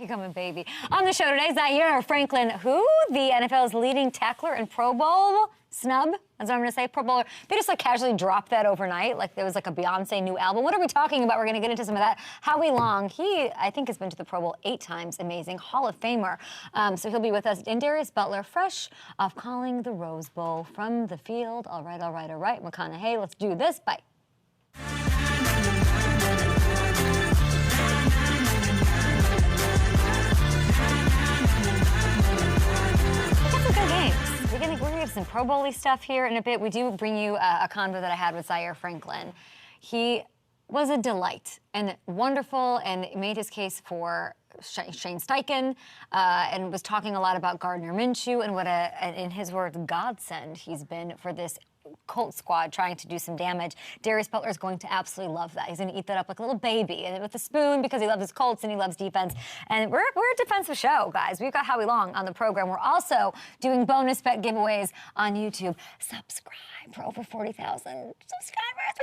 You coming, baby. On the show today, Zaire Franklin, who the NFL's leading tackler and Pro Bowl snub, that's what I'm going to say, Pro Bowler. They just casually dropped that overnight, like there was a Beyonce new album. What are we talking about? We're going to get into some of that. Howie Long, he, I think, has been to the Pro Bowl 8 times. Amazing. Hall of Famer. So he'll be with us. And Darius Butler, fresh off calling the Rose Bowl from the field. All right. McConaughey, let's do this. Bye. We're going to have some Pro Bowl-y stuff here in a bit. We do bring you a convo that I had with Zaire Franklin. He was a delight and wonderful and made his case for Shane Steichen and was talking a lot about Gardner Minshew and what, in his words, godsend he's been for this Colts squad trying to do some damage. Darius Butler is going to absolutely love that. He's going to eat that up like a little baby and with a spoon because he loves his Colts and he loves defense. And we're a defensive show, guys. We've got Howie Long on the program. We're also doing bonus bet giveaways on YouTube. Subscribe for over 40,000 subscribers,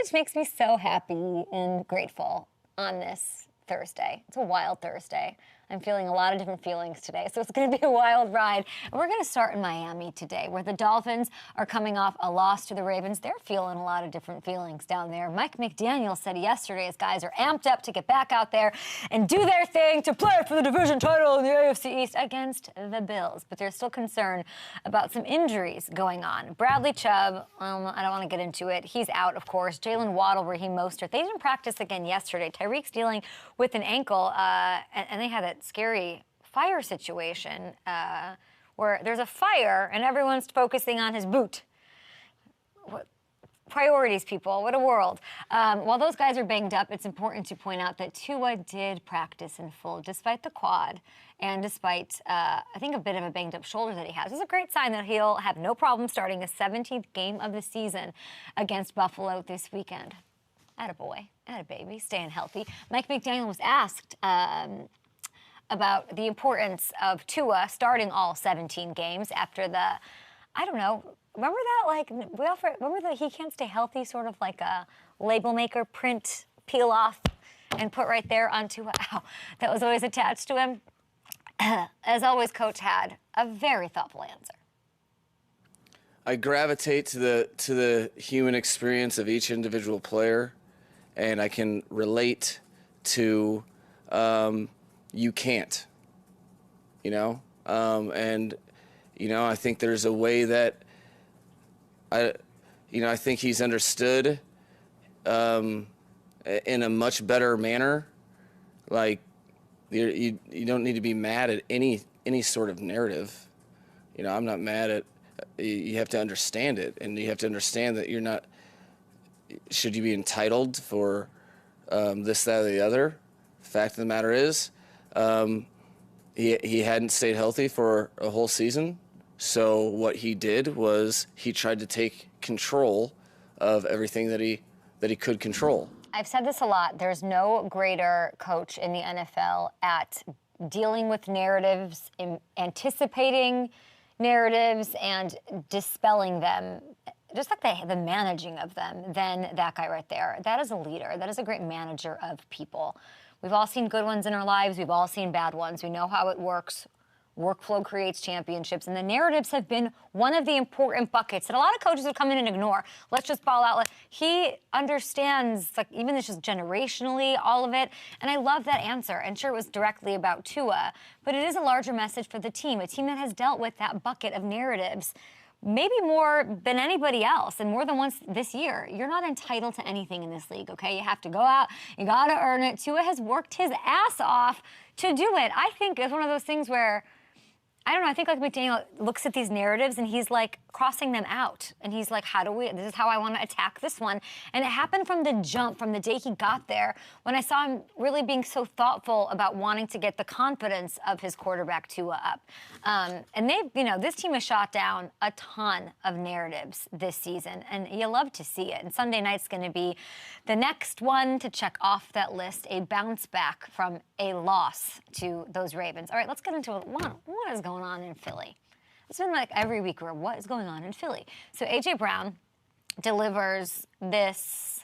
which makes me so happy and grateful on this Thursday. It's a wild Thursday. I'm feeling a lot of different feelings today, so it's going to be a wild ride. And we're going to start in Miami today, where the Dolphins are coming off a loss to the Ravens. They're feeling a lot of different feelings down there. Mike McDaniel said yesterday his guys are amped up to get back out there and do their thing to play for the division title in the AFC East against the Bills. But there's still concern about some injuries going on. Bradley Chubb, I don't want to get into it. He's out, of course. Jalen Waddle, Raheem Mostert. They didn't practice again yesterday. Tyreek's dealing with an ankle, and they had a scary fire situation where there's a fire and everyone's focusing on his boot. What priorities, people. What a world. While those guys are banged up, it's important to point out that Tua did practice in full, despite the quad and despite, I think, a bit of a banged-up shoulder that he has. It's a great sign that he'll have no problem starting his 17th game of the season against Buffalo this weekend. Attaboy, attababy, staying healthy. Mike McDaniel was asked about the importance of Tua starting all 17 games after the, I don't know, remember that, remember the he can't stay healthy, sort of like a label maker print, peel off and put right there on Tua? Ow, that was always attached to him. As always, Coach had a very thoughtful answer. I gravitate to the human experience of each individual player, and I can relate to you can't, and, I think there's a way that I think he's understood in a much better manner. Like, you don't need to be mad at any sort of narrative. I'm not mad at, you have to understand it, and you have to understand that you're not, should you be entitled for this, that, or the other? Fact of the matter is, he hadn't stayed healthy for a whole season. So what he did was he tried to take control of everything that he could control. I've said this a lot. There's no greater coach in the NFL at dealing with narratives, anticipating narratives, and dispelling them, just like the managing of them, than that guy right there. That is a leader. That is a great manager of people. We've all seen good ones in our lives. We've all seen bad ones. We know how it works. Workflow creates championships, and the narratives have been one of the important buckets that a lot of coaches would come in and ignore. Let's just ball out. He understands, even this just generationally, all of it, and I love that answer. And sure, it was directly about Tua, but it is a larger message for the team, a team that has dealt with that bucket of narratives maybe more than anybody else, and more than once this year. You're not entitled to anything in this league, okay? You have to go out, you got to earn it. Tua has worked his ass off to do it. I think it's one of those things where, I don't know, I think McDaniel looks at these narratives and he's crossing them out. And he's like, this is how I want to attack this one. And it happened from the jump, from the day he got there, when I saw him really being so thoughtful about wanting to get the confidence of his quarterback Tua up. And this team has shot down a ton of narratives this season, and you love to see it. And Sunday night's going to be the next one to check off that list, a bounce back from a loss to those Ravens. All right, let's get into it. What is going on in Philly? It's been every week where what is going on in Philly? So A.J. Brown delivers this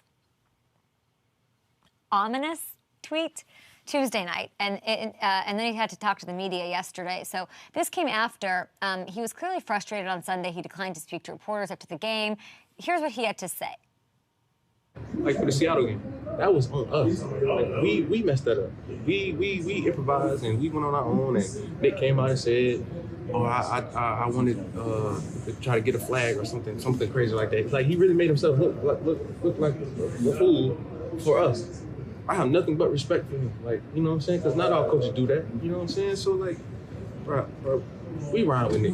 ominous tweet Tuesday night, and then he had to talk to the media yesterday. So this came after he was clearly frustrated on Sunday. He declined to speak to reporters after the game. Here's what he had to say. Like for the Seattle game, that was on us. Like we messed that up. We improvised and we went on our own. And Nick came out and said, "Oh, I wanted to try to get a flag or something crazy like that." Like he really made himself look like a fool for us. I have nothing but respect for him. Like, you know what I'm saying? Because not all coaches do that. You know what I'm saying? So like, bro, we ride with Nick.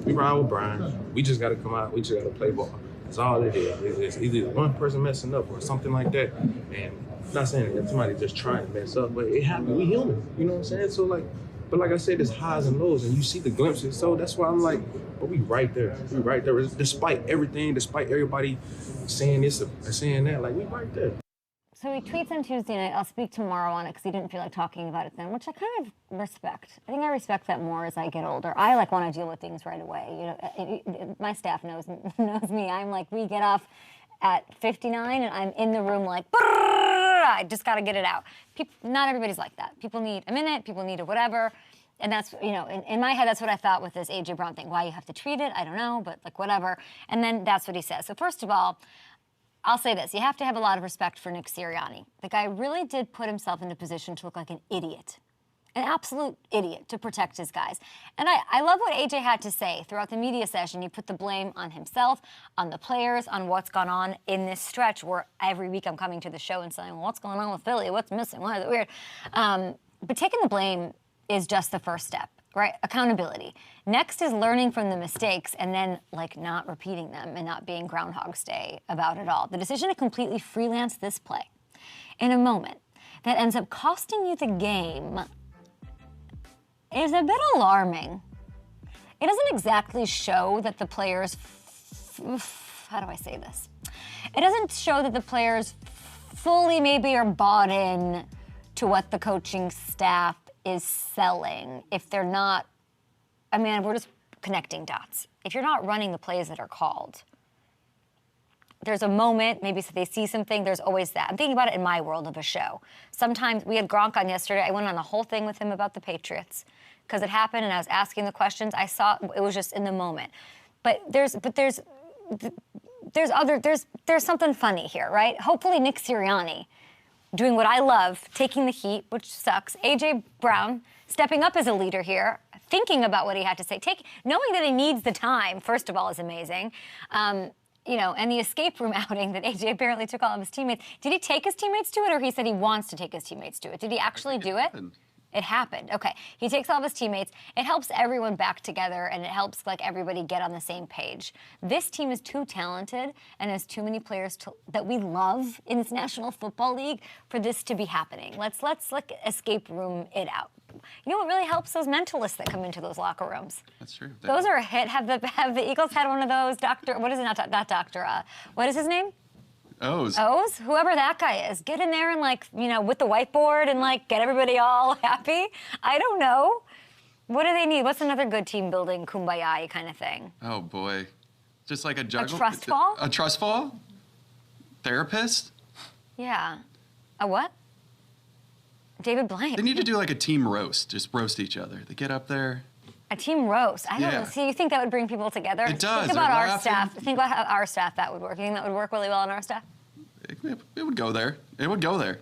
We ride with Brian. We just got to come out. We just got to play ball. That's all it is. It's either one person messing up or something like that. And I'm not saying that somebody just trying to mess up, but it happened. We human. You know what I'm saying? So like, but like I said, there's highs and lows, and you see the glimpses. So that's why I'm like, but we right there. We right there. Despite everything, despite everybody saying this or saying that, like we right there. So he tweets on Tuesday night, I'll speak tomorrow on it because he didn't feel like talking about it then, which I kind of respect. I think I respect that more as I get older. I like want to deal with things right away. You know, my staff knows me. I'm like, we get off at 59 and I'm in the room like, I just got to get it out. Not everybody's like that. People need a minute, people need a whatever. And that's, you know, in my head, that's what I thought with this A.J. Brown thing. Why you have to treat it, I don't know, but like whatever. And then that's what he says. So first of all, I'll say this. You have to have a lot of respect for Nick Sirianni. The guy really did put himself in a position to look like an idiot, an absolute idiot, to protect his guys. And I love what AJ had to say throughout the media session. He put the blame on himself, on the players, on what's gone on in this stretch where every week I'm coming to the show and saying, well, what's going on with Philly? What's missing? Why is it weird? But taking the blame is just the first step. Right? Accountability. Next is learning from the mistakes and then like not repeating them and not being Groundhog's Day about it all. The decision to completely freelance this play in a moment that ends up costing you the game is a bit alarming. It doesn't exactly show that the players, how do I say this? It doesn't show that the players fully maybe are bought in to what the coaching staff is selling if they're not, I mean, we're just connecting dots. If you're not running the plays that are called, there's a moment, maybe they see something, there's always that. I'm thinking about it in my world of a show. Sometimes, we had Gronk on yesterday, I went on a whole thing with him about the Patriots because it happened and I was asking the questions. I saw, it was just in the moment. But there's something funny here, right? Hopefully Nick Sirianni doing what I love, taking the heat, which sucks. A.J. Brown stepping up as a leader here, thinking about what he had to say, knowing that he needs the time, first of all, is amazing. You know, and the escape room outing that A.J. apparently took all of his teammates. Did he take his teammates to it, or he said he wants to take his teammates to it? Did he actually do it? It happened. Okay. He takes all of his teammates. It helps everyone back together, and it helps like everybody get on the same page. This team is too talented and has too many players that we love in this National Football League for this to be happening. Let's like escape room it out. You know what really helps? Those mentalists that come into those locker rooms. That's true. Those are a hit. Have the Eagles had one of those? What is it? Not Doctor. What is his name? O's. Whoever that guy is. Get in there and like, you know, with the whiteboard and like get everybody all happy. I don't know. What do they need? What's another good team building kumbaya kind of thing? Oh boy. Just like a juggle. A trust fall? A trust fall? Therapist? Yeah. A what? David Blaine. They need to do like a team roast. Just roast each other. They get up there. A team roast. I don't know. See, you think that would bring people together? It does. Think about our staff. Think about how our staff that would work. You think that would work really well on our staff? It would go there. It would go there.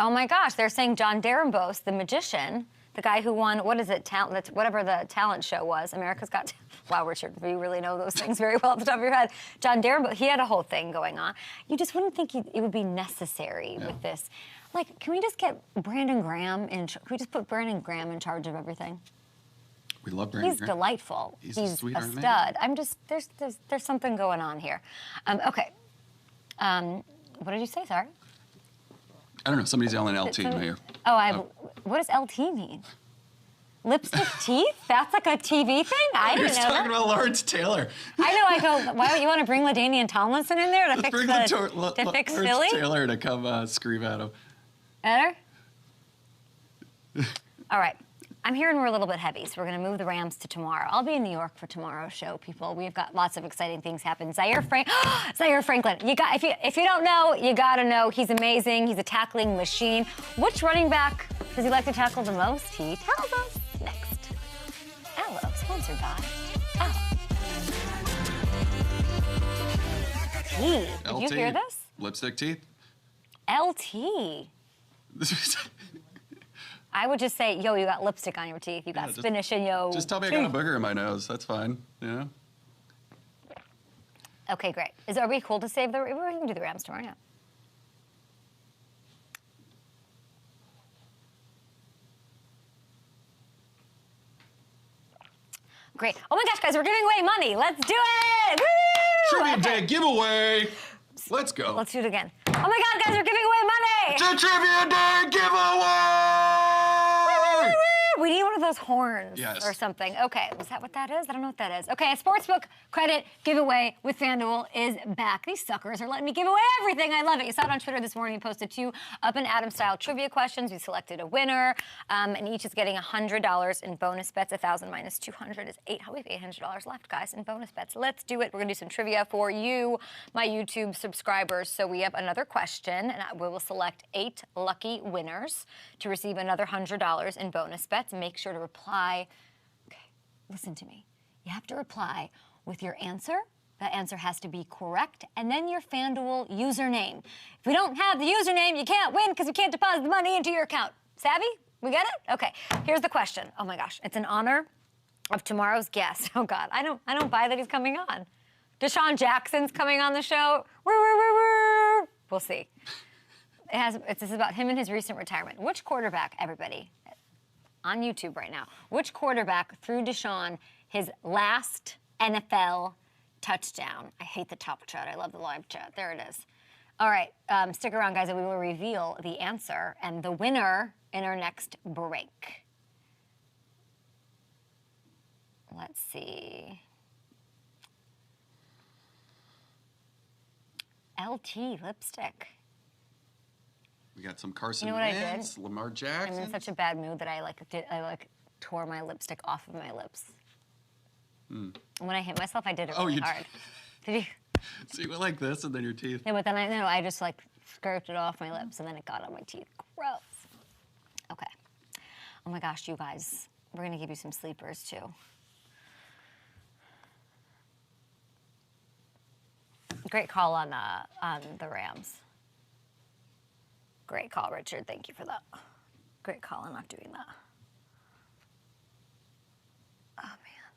Oh my gosh, they're saying John Darambos, the magician, the guy who won, what is it, whatever the talent show was, America's Got Talent. Wow, Richard, you really know those things very well off the top of your head. John Darambos, he had a whole thing going on. You just wouldn't think it would be necessary with this. Like, can we just get Brandon Graham can we just put Brandon Graham in charge of everything? We love Brandon He's delightful. He's a sweetheart, stud. man. I'm just, there's something going on here. Okay. What did you say, sorry? I don't know. Somebody's yelling LT in my ear. What does LT mean? Lipstick teeth? That's like a TV thing? I didn't know You're talking about Lawrence Taylor. I go, why don't you want to bring LaDainian Tomlinson in there to fix Lawrence Philly? Taylor to come scream at him. Better? All right. I'm hearing we're a little bit heavy, so we're going to move the Rams to tomorrow. I'll be in New York for tomorrow's show, people. We've got lots of exciting things happen. Zaire Franklin. If you don't know, you got to know. He's amazing. He's a tackling machine. Which running back Does he like to tackle the most? He tells us next. Aloe, sponsored by Aloe. T. Did you hear this? Lipstick teeth. LT. I would just say, yo, you got lipstick on your teeth. You got spinach in yo. Just tell me I got a booger in my nose. That's fine. Yeah. Okay, great. Are we cool to save the? We can do the Rams tomorrow. Yeah. Great. Oh my gosh, guys, we're giving away money. Let's do it! Woo! Trivia Day giveaway. Let's go. Let's do it again. Oh my God, guys, we're giving away money! It's a Trivia Day giveaway! We need one of those horns Yes. or something. Okay, is that what that is? I don't know what that is. Okay, a sportsbook credit giveaway with FanDuel is back. These suckers are letting me give away everything. I love it. You saw it on Twitter this morning. We posted 2 Up and Adam style trivia questions. We selected a winner, and each is getting $100 in bonus bets. 1,000 minus 200 is we have $800 left, guys, in bonus bets. Let's do it. We're gonna do some trivia for you, my YouTube subscribers. So we have another question, and we will select 8 lucky winners to receive another $100 in bonus bets. Make sure to reply. Okay, listen to me. You have to reply with your answer. That answer has to be correct, and then your FanDuel username. If we don't have the username, you can't win because you can't deposit the money into your account. Savvy? We get it? Okay. Here's the question. Oh my gosh, it's in honor of tomorrow's guest. Oh God, I don't buy that he's coming on. Deshaun Jackson's coming on the show. We'll see. This is about him and his recent retirement. Which quarterback, everybody, on YouTube right now, which quarterback threw Deshaun his last NFL touchdown? I hate the top chat. I love the live chat. There it is. All right, stick around, guys, and we will reveal the answer and the winner in our next break. Let's see. LT lipstick. We got some Carson You know what Wentz, I did? Lamar Jackson. I'm in such a bad mood that I tore my lipstick off of my lips. And when I hit myself, I did it really hard. Did you? So you went like this, and then your teeth. Yeah, but then I just scraped it off my lips, and then it got on my teeth. Gross. Okay. Oh my gosh, you guys, we're gonna give you some sleepers too. Great call on the Rams. Great call, Richard. Thank you for that. Great call on not doing that. Oh, man.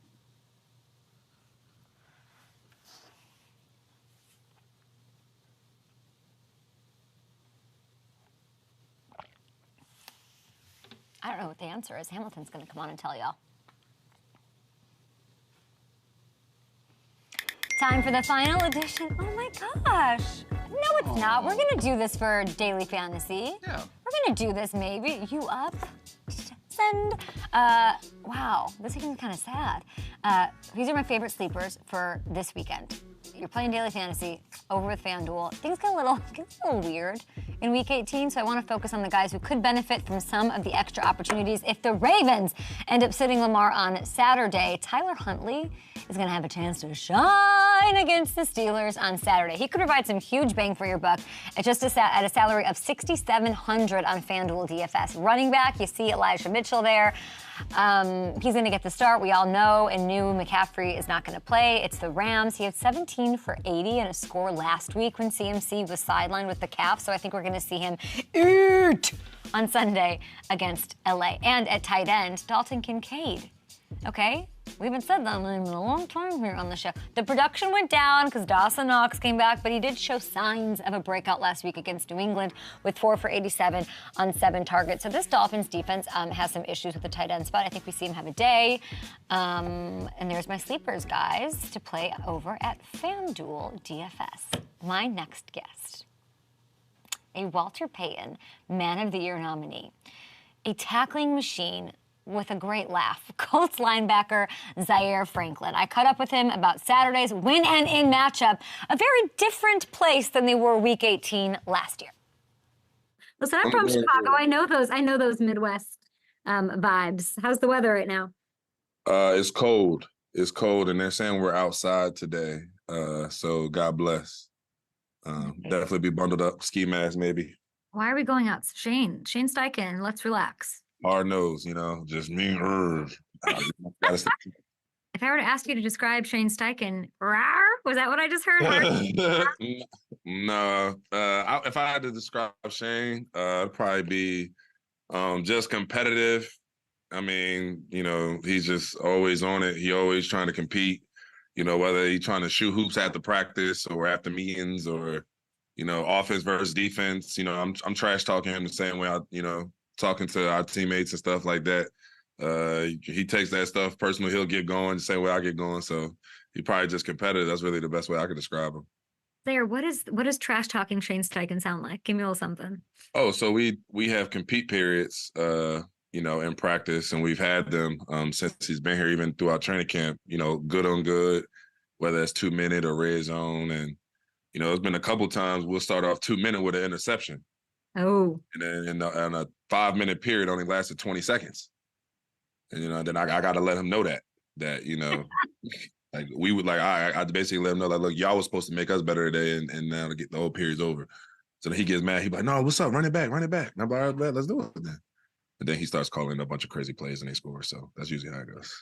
I don't know what the answer is. Hamilton's going to come on and tell y'all. Time for the final edition. Oh my gosh. No, it's not. We're going to do this for Daily Fantasy. Yeah. We're going to do this maybe. You up? Send. Wow, this is kind of sad. These are my favorite sleepers for this weekend. You're playing Daily Fantasy over with FanDuel. Things get a little weird in Week 18, so I want to focus on the guys who could benefit from some of the extra opportunities if the Ravens end up sitting Lamar on Saturday. Tyler Huntley is going to have a chance to shine against the Steelers on Saturday. He could provide some huge bang for your buck at a salary of $6,700 on FanDuel DFS. Running back, you see Elijah Mitchell there. He's going to get the start, we all know, and knew McCaffrey is not going to play. It's the Rams. He had 17 for 80 and a score last week when CMC was sidelined with the calf, so I think we're going to see him eat on Sunday against LA. And at tight end, Dalton Kincaid. Okay? We haven't said that name in a long time here on the show. The production went down because Dawson Knox came back, but he did show signs of a breakout last week against New England with 4 for 87 on 7 targets. So this Dolphins defense has some issues with the tight end spot. I think we see him have a day. And there's my sleepers, guys, to play over at FanDuel DFS. My next guest, a Walter Payton Man of the Year nominee, a tackling machine with a great laugh, Colts linebacker Zaire Franklin. I caught up with him about Saturday's win and in matchup, a very different place than they were Week 18 last year. Listen, I'm from Chicago. I know those Midwest vibes. How's the weather right now? It's cold. It's cold, and they're saying we're outside today. So God bless. Definitely be bundled up, ski mask maybe. Why are we going out? Shane Steichen, let's relax. Hard nose, just me. Gotta stay. If I were to ask you to describe Shane Steichen, rawr, was that what I just heard? No. If I had to describe Shane, it'd probably be just competitive. I mean, he's just always on it. He always trying to compete, whether he's trying to shoot hoops after practice or after meetings or, offense versus defense. I'm trash talking him the same way talking to our teammates and stuff like that. He takes that stuff personally. He'll get going the same way I get going. So he probably just competitive. That's really the best way I could describe him. Zaire, what does trash talking Shane Steichen sound like? Give me a little something. Oh, so we have compete periods, in practice, and we've had them since he's been here, even throughout training camp. Good on good, whether it's 2-minute or red zone, and it's been a couple times we'll start off 2-minute with an interception. Oh, and then in a 5-minute period only lasted 20 seconds. And then I got to let him know that like we would I basically let him know that, look, y'all was supposed to make us better today, and now to get the whole period's over. So then he gets mad. He's like, no, what's up? Run it back. And I'm like, all right, let's do it then. And then he starts calling a bunch of crazy plays and they score. So that's usually how it goes.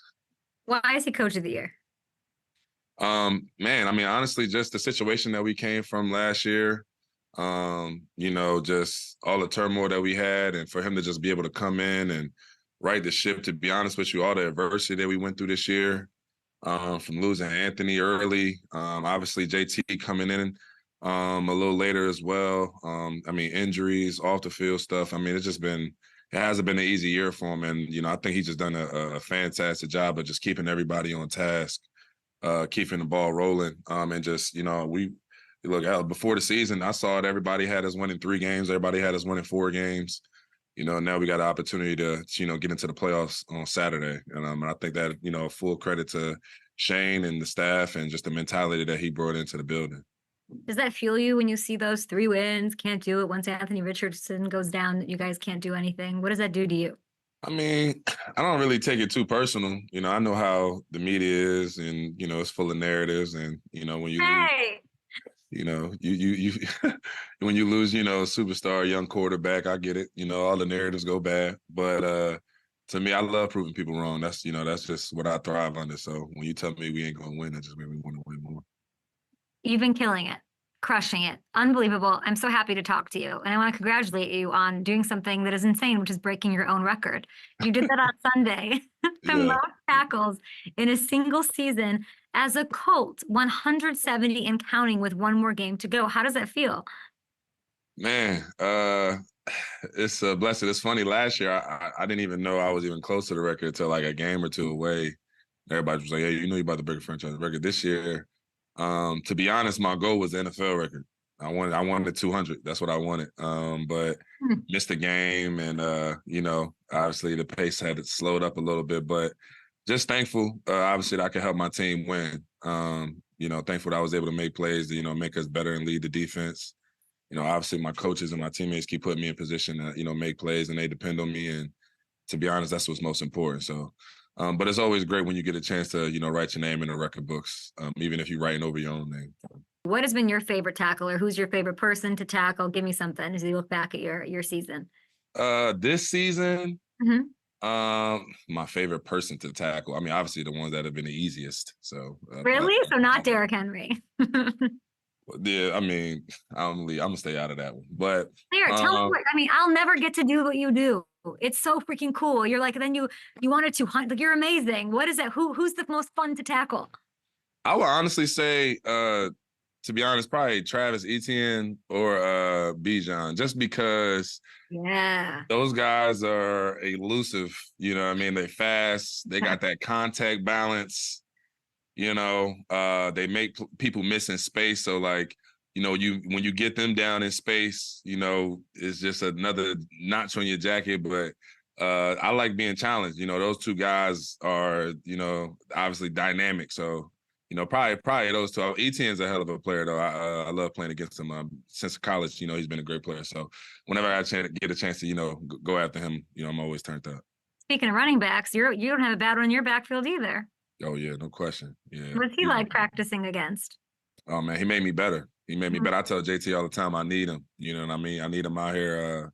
Why is he coach of the year? Man, I mean, honestly, just the situation that we came from last year, just all the turmoil that we had, and for him to just be able to come in and right the ship, to be honest with you, all the adversity that we went through this year, from losing Anthony early, obviously JT coming in a little later as well. Injuries, off the field stuff. It hasn't been an easy year for him. And, I think he's just done a fantastic job of just keeping everybody on task, keeping the ball rolling. And just, we look, before the season, I saw it. Everybody had us winning 3 games. Everybody had us winning 4 games. Now we got an opportunity to, get into the playoffs on Saturday. And I think that, full credit to Shane and the staff and just the mentality that he brought into the building. Does that fuel you when you see those 3 wins, can't do it once Anthony Richardson goes down, that you guys can't do anything? What does that do to you? I mean, I don't really take it too personal. I know how the media is, and, it's full of narratives. And, when you lose, you when you lose, a superstar, young quarterback, I get it. All the narratives go bad. But to me, I love proving people wrong. That's just what I thrive under. So when you tell me we ain't going to win, that just means we want to win more. You've been killing it, crushing it. Unbelievable. I'm so happy to talk to you. And I want to congratulate you on doing something that is insane, which is breaking your own record. You did that on Sunday. The most tackles in a single season as a Colt, 170 and counting with 1 more game to go. How does that feel? Man, it's a blessing. It's funny. Last year, I didn't even know I was even close to the record until like a game or 2 away. Everybody was like, hey, you're about to break a franchise record. This year, to be honest, my goal was the NFL record. I wanted 200. That's what I wanted. But missed the game, and obviously the pace had slowed up a little bit. But just thankful, obviously, that I could help my team win. Thankful that I was able to make plays to make us better and lead the defense. Obviously my coaches and my teammates keep putting me in position to make plays, and they depend on me. And to be honest, that's what's most important. So. But it's always great when you get a chance to, write your name in the record books, even if you're writing over your own name. What has been your favorite tackle, or who's your favorite person to tackle? Give me something as you look back at your season. This season, my favorite person to tackle. Obviously the ones that have been the easiest. So really? So not Derrick Henry. Yeah, I'm gonna stay out of that one. But tell me, I'll never get to do what you do. It's so freaking cool. You're like, then you wanted to hunt. Like, you're amazing. What is that? Who's the most fun to tackle? I would honestly say, to be honest, probably Travis Etienne or Bijan, just because those guys are elusive. They're fast. They got that contact balance. They make people miss in space. So like, when you get them down in space, it's just another notch on your jacket. But I like being challenged. Those 2 guys are, obviously dynamic. So, probably those 2. Etienne's a hell of a player, though. I love playing against him. Since college, he's been a great player. So whenever I get a chance to, go after him, I'm always turned up. Speaking of running backs, you don't have a bad one in your backfield either. Oh, yeah, no question. Yeah. What's he like practicing against? Oh, man, he made me better. He made me better. I tell JT all the time I need him. You know what I mean? I need him out here,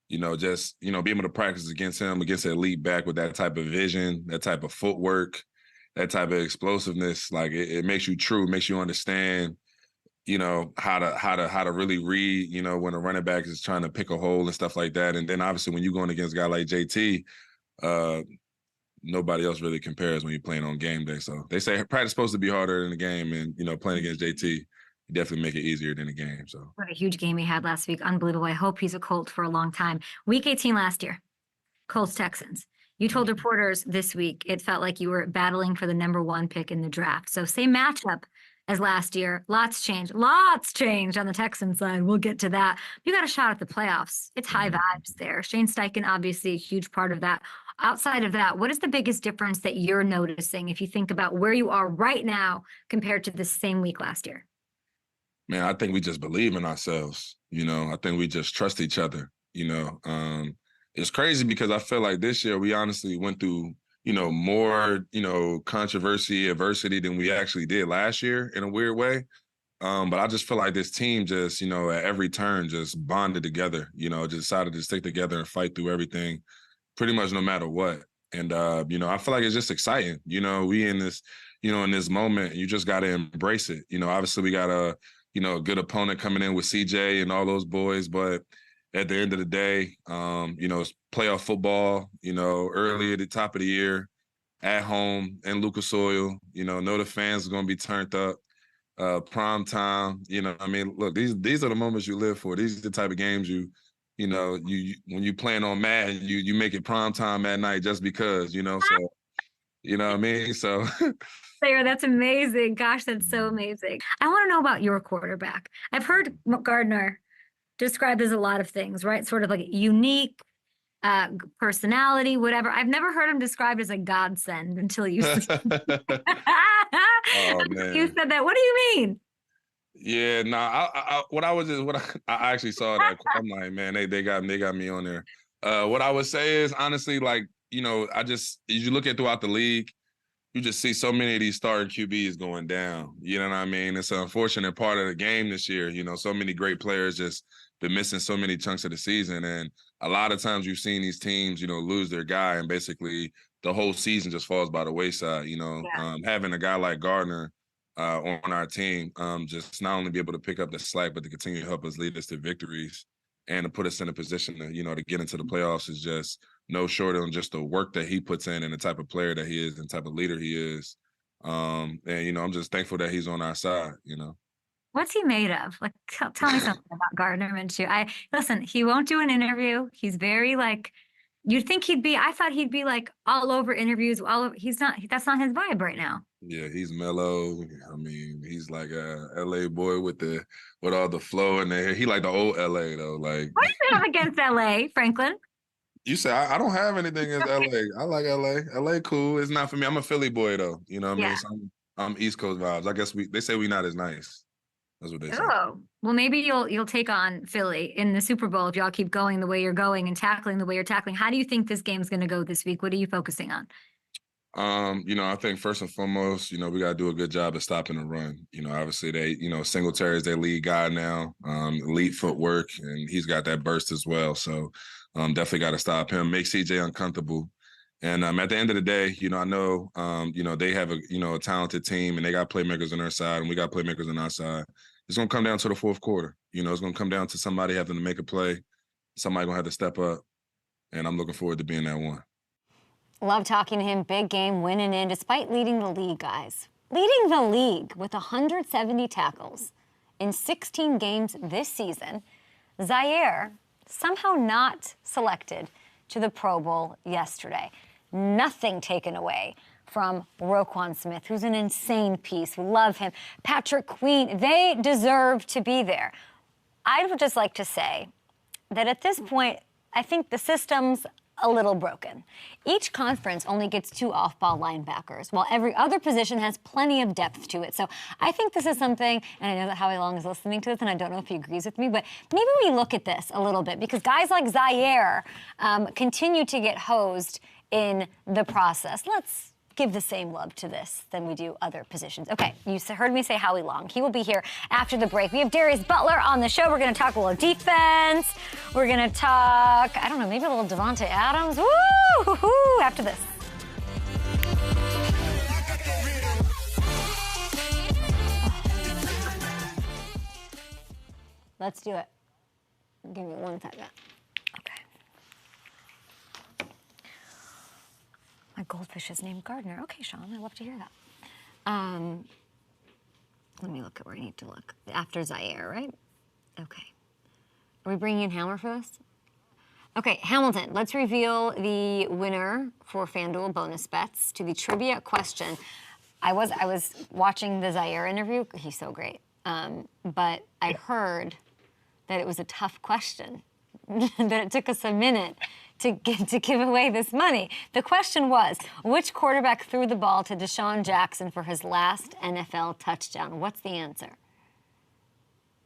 just, be able to practice against him, against an elite back with that type of vision, that type of footwork, that type of explosiveness. Like it makes you true, makes you understand, how to really read, when a running back is trying to pick a hole and stuff like that. And then obviously when you're going against a guy like JT, nobody else really compares when you're playing on game day. So they say practice is supposed to be harder than the game, and playing against JT definitely make it easier than the game. So what a huge game he had last week. Unbelievable. I hope he's a Colt for a long time. Week 18 last year, Colts Texans. You told reporters this week it felt like you were battling for the #1 pick in the draft. So same matchup as last year. Lots changed on the Texans side. We'll get to that. You got a shot at the playoffs. It's high vibes there. Shane Steichen, obviously a huge part of that. Outside of that, what is the biggest difference that you're noticing if you think about where you are right now compared to the same week last year? Man, I think we just believe in ourselves. I think we just trust each other. It's crazy because I feel like this year we honestly went through, more, controversy, adversity than we actually did last year in a weird way. But I just feel like this team just, at every turn just bonded together, just decided to stick together and fight through everything pretty much no matter what. And, I feel like it's just exciting. We in this, in this moment, you just got to embrace it. Obviously we got a good opponent coming in with CJ and all those boys. But at the end of the day, it's playoff football, early at the top of the year, at home in Lucas Oil, know the fans are going to be turned up, prime time. Look, these are the moments you live for. These are the type of games you when you playing on Madden, you make it prime time at night just because, so, you know what I mean? So Zaire, that's amazing. Gosh, that's so amazing. I want to know about your quarterback. I've heard Gardner described as a lot of things, right? Sort of like unique, personality, whatever. I've never heard him described as a godsend until you said Oh, man. You said that. What do you mean? Yeah, I actually saw that. I'm like, man, they got me on there. What I would say is honestly, like, as you look at throughout the league, you just see so many of these starting QBs going down. You know what I mean? It's an unfortunate part of the game this year. So many great players just been missing so many chunks of the season. And a lot of times you've seen these teams, lose their guy and basically the whole season just falls by the wayside. Having a guy like Gardner on our team, just not only be able to pick up the slack, but to continue to help us lead us to victories and to put us in a position to, to get into the playoffs is just no shorter than just the work that he puts in and the type of player that he is and the type of leader he is. And, I'm just thankful that he's on our side, What's he made of? Like, tell me something about Gardner Minshew. Listen, he won't do an interview. He's very you'd think I thought he'd be like all over interviews. He's not, that's not his vibe right now. Yeah, he's mellow. I mean, he's like a LA boy with all the flow in there. He like the old LA though. Like, what do you have against LA, Franklin? You say I don't have anything against LA. I like LA. LA cool. It's not for me. I'm a Philly boy though. You know what I mean? So I'm East Coast vibes. I guess they say we not as nice. That's what they say. Oh, well, maybe you'll take on Philly in the Super Bowl if y'all keep going the way you're going and tackling the way you're tackling. How do you think this game's going to go this week? What are you focusing on? I think first and foremost, we got to do a good job of stopping the run. Obviously they, Singletary is their lead guy now, elite footwork, and he's got that burst as well. So definitely got to stop him, make CJ uncomfortable. And at the end of the day, I know, they have a talented team and they got playmakers on their side and we got playmakers on our side. It's going to come down to the fourth quarter. It's going to come down to somebody having to make a play. Somebody going to have to step up. And I'm looking forward to being that one. Love talking to him. Big game, winning in, despite leading the league, guys. Leading the league with 170 tackles in 16 games this season. Zaire somehow not selected to the Pro Bowl yesterday. Nothing taken away from Roquan Smith, who's an insane piece. We love him. Patrick Queen, they deserve to be there. I would just like to say that at this point, I think the system's a little broken. Each conference only gets 2 off-ball linebackers, while every other position has plenty of depth to it. So I think this is something, and I know that Howie Long is listening to this, and I don't know if he agrees with me, but maybe we look at this a little bit, because guys like Zaire continue to get hosed in the process. Let's give the same love to this than we do other positions. Okay, you heard me say Howie Long. He will be here after the break. We have Darius Butler on the show. We're going to talk a little defense. We're going to talk, I don't know, maybe a little Devontae Adams. Woo! After this. Let's do it. Give me 1 second. Okay. My goldfish is named Gardner. Okay, Sean, I love to hear that. Let me look at where I need to look. After Zaire, right? Okay. Are we bringing in Hammer for this? Okay, Hamilton, let's reveal the winner for FanDuel bonus bets to the trivia question. I was watching the Zaire interview. He's so great. But I heard that it was a tough question, that it took us a minute to give away this money. The question was, which quarterback threw the ball to Deshaun Jackson for his last NFL touchdown? What's the answer?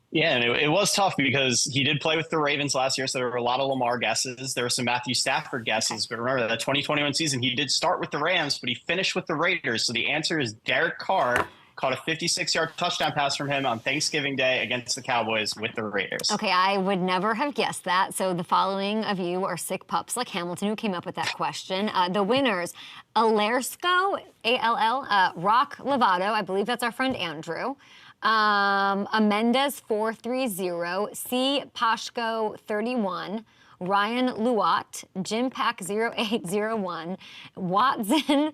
Yeah, and it was tough because he did play with the Ravens last year, so there were a lot of Lamar guesses. There were some Matthew Stafford guesses, but remember that 2021 season, he did start with the Rams, but he finished with the Raiders. So the answer is Derek Carr caught a 56-yard touchdown pass from him on Thanksgiving Day against the Cowboys with the Raiders. Okay, I would never have guessed that. So the following of you are sick pups like Hamilton who came up with that question. The winners, Alersko, A-L-L, Rock Lovato, I believe that's our friend Andrew. Amendez 430, C Pashko 31, Ryan Luat, Jim Pack 0801, Watson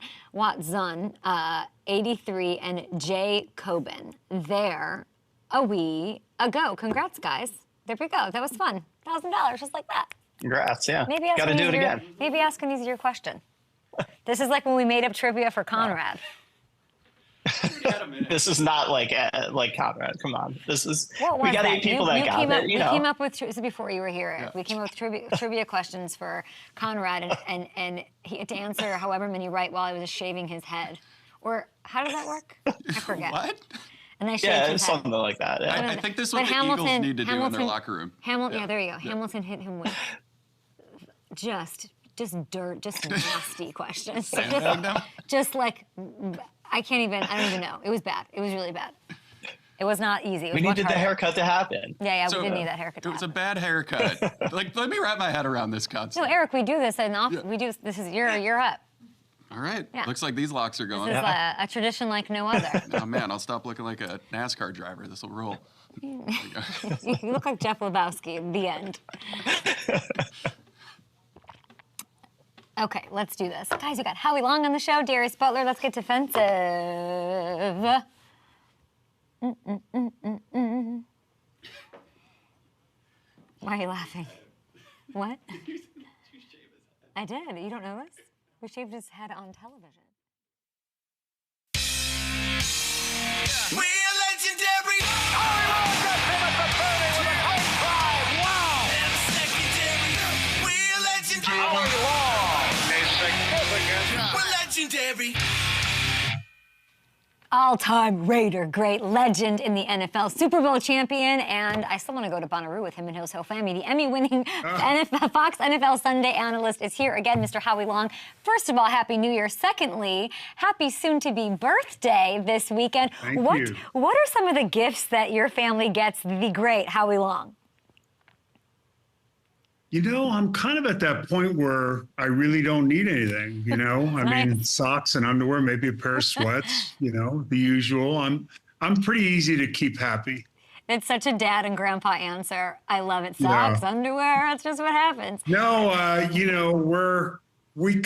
83, and Jay Coben. There a wee ago. Congrats, guys. There we go. That was fun. $1,000 just like that. Congrats, yeah. Maybe got to do it again. Maybe ask an easier question. This is like when we made up trivia for Conrad. This is not like Conrad. Come on, this is we got 8 people that got it. We came up with this is before you were here, Eric. We came up with trivia questions for Conrad, and he had to answer however many right while I was shaving his head. Or how does that work? I forget. What? And I shaved his head. Something like that. Yeah. I think this is what the Eagles need to do in their locker room. Yeah, there you go. Yeah. Hamilton hit him with just nasty questions. Just like. I don't even know. It was bad. It was really bad. It was not easy. We needed the haircut to happen. Yeah, we did need that haircut to happen. It was a bad haircut. Let me wrap my head around this concept. No, Eric, we do this we do this is you're up. All right. Yeah. Looks like these locks are going. This is a tradition like no other. Oh man, I'll stop looking like a NASCAR driver. This will roll. You look like Jeff Lebowski. The end. Okay, let's do this. Guys, we got Howie Long on the show, Darius Butler. Let's get defensive. Why are you laughing? What? I did. You don't know this? We shaved his head on television. We're legendary. Howie Long gets him at the 30 with a great drive. Wow. And secondary. We're legendary. Howie Long. We're legendary. All-time Raider, great legend in the NFL, Super Bowl champion, and I still want to go to Bonnaroo with him and his whole family. The Emmy-winning Fox NFL Sunday analyst is here again, Mr. Howie Long. First of all, Happy New Year. Secondly, happy soon-to-be birthday this weekend. Thank you. What are some of the gifts that your family gets the great Howie Long? You know, I'm kind of at that point where I really don't need anything, I mean, socks and underwear, maybe a pair of sweats, the usual. I'm pretty easy to keep happy. It's such a dad and grandpa answer. I love it. Socks, underwear, that's just what happens. No, we've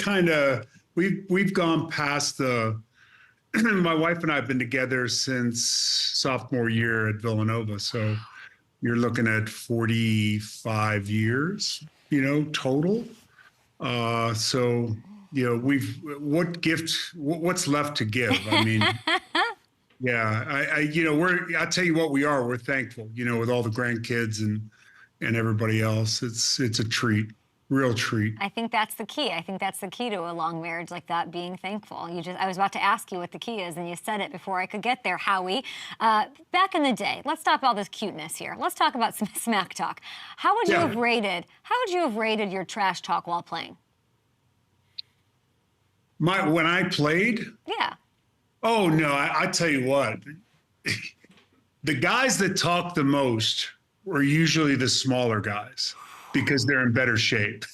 gone past my wife and I have been together since sophomore year at Villanova, so you're looking at 45 years, total. What's left to give? I mean, I'll tell you what we're thankful, with all the grandkids and everybody else. It's a treat. Real treat. I think that's the key. I think that's the key to a long marriage like that, being thankful. I was about to ask you what the key is, and you said it before I could get there, Howie. Back in the day, let's stop all this cuteness here. Let's talk about some smack talk. How would you have rated your trash talk while playing? When I played, Yeah. oh no, I tell you what, the guys that talk the most were usually the smaller guys because they're in better shape.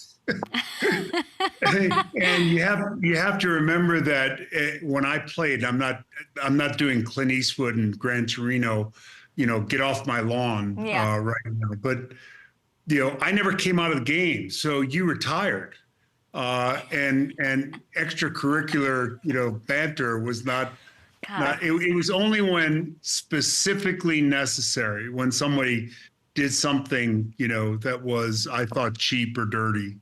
And you have to remember that when I played, I'm not doing Clint Eastwood and Gran Torino, get off my lawn right now. But I never came out of the game, so you were tired, and extracurricular banter was not. It was only when specifically necessary, when somebody did something, that was, I thought, cheap or dirty.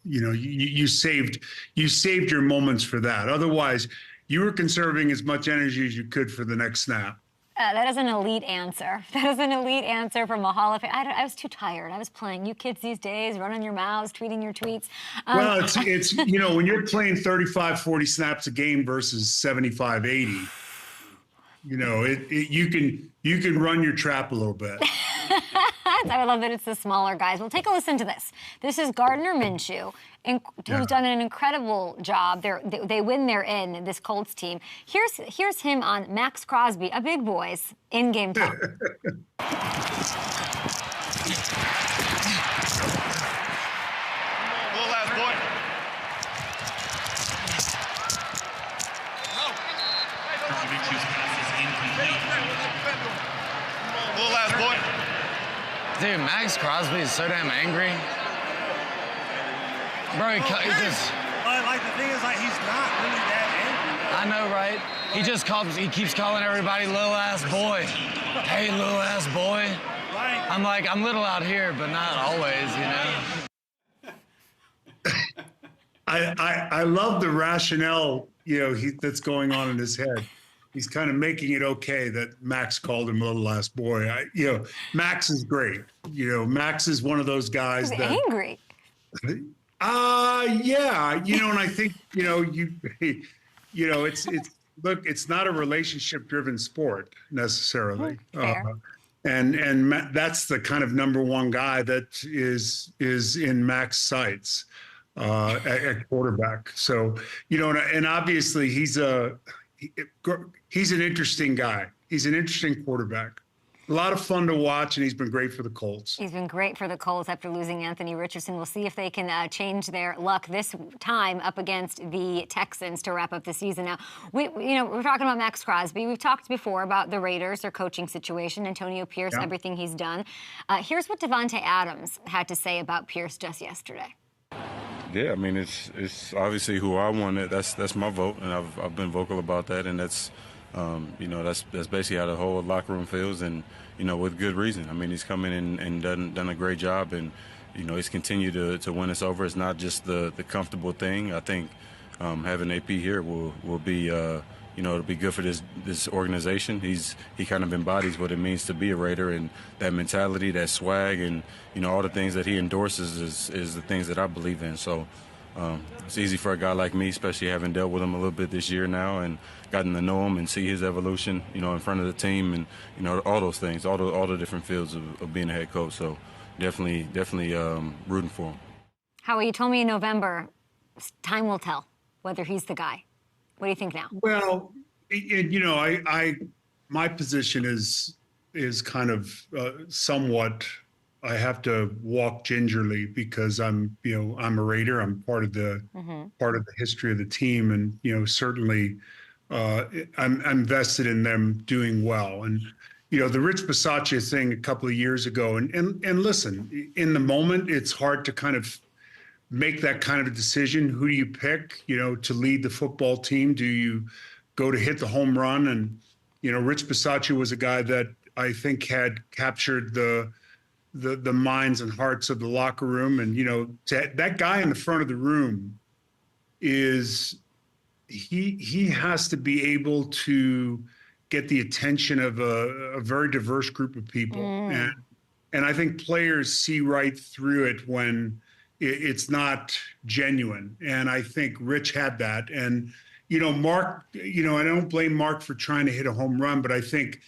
You saved your moments for that. Otherwise, you were conserving as much energy as you could for the next snap. That is an elite answer. That is an elite answer from a Hall of Fame. I was too tired. I was playing. You kids these days, running your mouths, tweeting your tweets. Well, it's when you're playing 35, 40 snaps a game versus 75, 80, you can run your trap a little bit. I love that it's the smaller guys. Well, take a listen to this. This is Gardner Minshew, who's done an incredible job. They win, they're in, this Colts team. Here's him on Max Crosby, a big boy's in-game talk. Dude, Max Crosby is so damn angry. Bro, he just... Like, the thing is, he's not really that angry. I know, right? He keeps calling everybody little ass boy. Hey, little ass boy. Right. I'm like, I'm little out here, but not always, I love the rationale, that's going on in his head. He's kind of making it okay that Max called him little ass boy. Max is great. Max is one of those guys He's that angry. Yeah. And I think, it's not a relationship driven sport necessarily. And that's the kind of number one guy that is in Mac's sights at quarterback. So, and obviously he's an interesting guy. He's an interesting quarterback. A lot of fun to watch, and he's been great for the Colts. He's been great for the Colts after losing Anthony Richardson. We'll see if they can change their luck this time up against the Texans to wrap up the season. Now, we're talking about Max Crosby. We've talked before about the Raiders, their coaching situation, Antonio Pierce, everything he's done. Here's what Devontae Adams had to say about Pierce just yesterday. Yeah, I mean, it's obviously who I wanted. That's my vote, and I've been vocal about that, and that's basically how the whole locker room feels, and with good reason. I mean, he's come in and done a great job, and he's continued to win us over. It's not just the comfortable thing. I think having AP here will be it'll be good for this organization. He kind of embodies what it means to be a Raider, and that mentality, that swag, and all the things that he endorses is the things that I believe in. So it's easy for a guy like me, especially having dealt with him a little bit this year now and gotten to know him and see his evolution, in front of the team, and all those things, all the different fields of being a head coach. So definitely rooting for him. Howie, you told me in November, time will tell whether he's the guy. What do you think now? Well, my position is kind of somewhat. I have to walk gingerly because I'm a Raider. I'm part of the history of the team, and certainly I'm invested in them doing well. And the Rich Bisaccia thing a couple of years ago, and listen, in the moment, it's hard to kind of make that kind of a decision. Who do you pick, to lead the football team? Do you go to hit the home run? And, Rich Bisaccia was a guy that I think had captured the minds and hearts of the locker room. And, that guy in the front of the room he has to be able to get the attention of a very diverse group of people. And I think players see right through it when it's not genuine. And I think Rich had that. And, Mark, I don't blame Mark for trying to hit a home run, but I think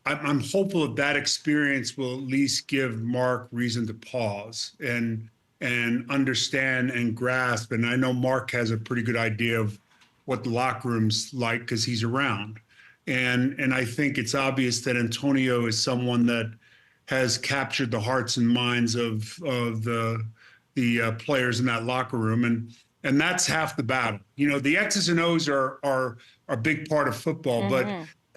I'm hopeful that experience will at least give Mark reason to pause and and understand and grasp. And I know Mark has a pretty good idea of what the locker room's like because he's around. And I think it's obvious that Antonio is someone that has captured the hearts and minds of the players in that locker room. And that's half the battle. You know, the X's and O's are a big part of football, but